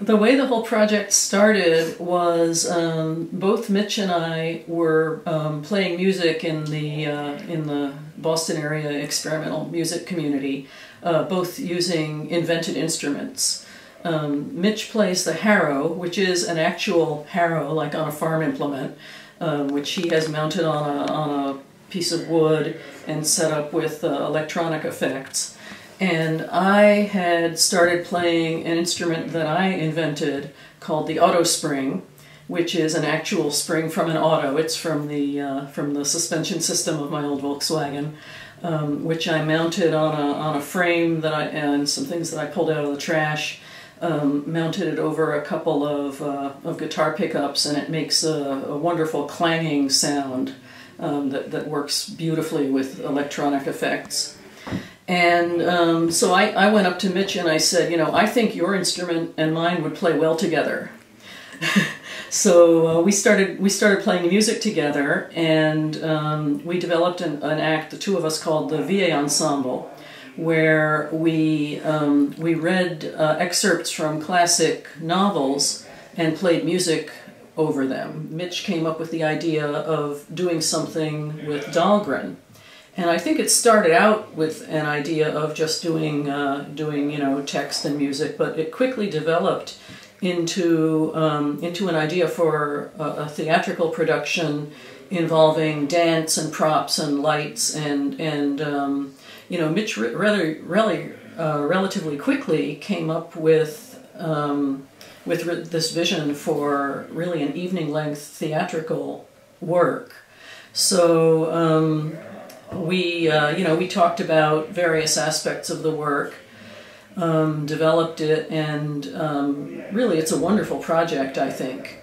The way the whole project started was both Mitch and I were playing music in the Boston area experimental music community, both using invented instruments. Mitch plays the harrow, which is an actual harrow, like on a farm implement, which he has mounted on a piece of wood and set up with electronic effects. And I had started playing an instrument that I invented called the auto spring, which is an actual spring from an auto. It's from the suspension system of my old Volkswagen, which I mounted on a frame and some things that I pulled out of the trash. Mounted it over a couple of guitar pickups, and it makes a wonderful clanging sound that works beautifully with electronic effects. And so I went up to Mitch and I said, you know, I think your instrument and mine would play well together. So we started playing music together, and we developed an act, the two of us, called the VA Ensemble, where we read excerpts from classic novels and played music over them. Mitch came up with the idea of doing something with Dhalgren. And I think it started out with an idea of just doing you know, text and music, but it quickly developed into an idea for a theatrical production involving dance and props and lights and you know, Mitch relatively quickly came up with this vision for really an evening-length theatrical work. So. You know, we talked about various aspects of the work, developed it, and really it's a wonderful project, I think.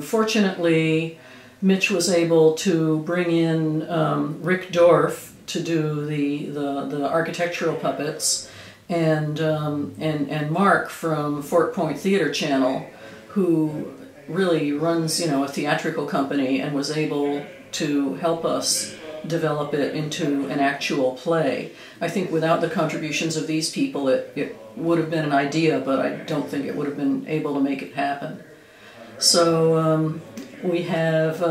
Fortunately, Mitch was able to bring in Rick Dorff to do the architectural puppets, and Mark from Fort Point Theater Channel, who really runs, you know, a theatrical company, and was able to help us develop it into an actual play. I think without the contributions of these people, it would have been an idea, but I don't think it would have been able to make it happen. So we have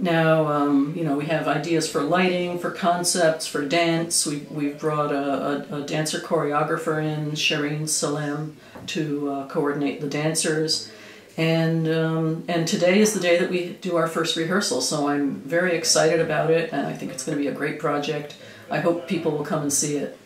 now, you know, we have ideas for lighting, for concepts, for dance. We've brought a dancer choreographer in, Shireen Salem, to coordinate the dancers. And today is the day that we do our first rehearsal, so I'm very excited about it, and I think it's going to be a great project. I hope people will come and see it.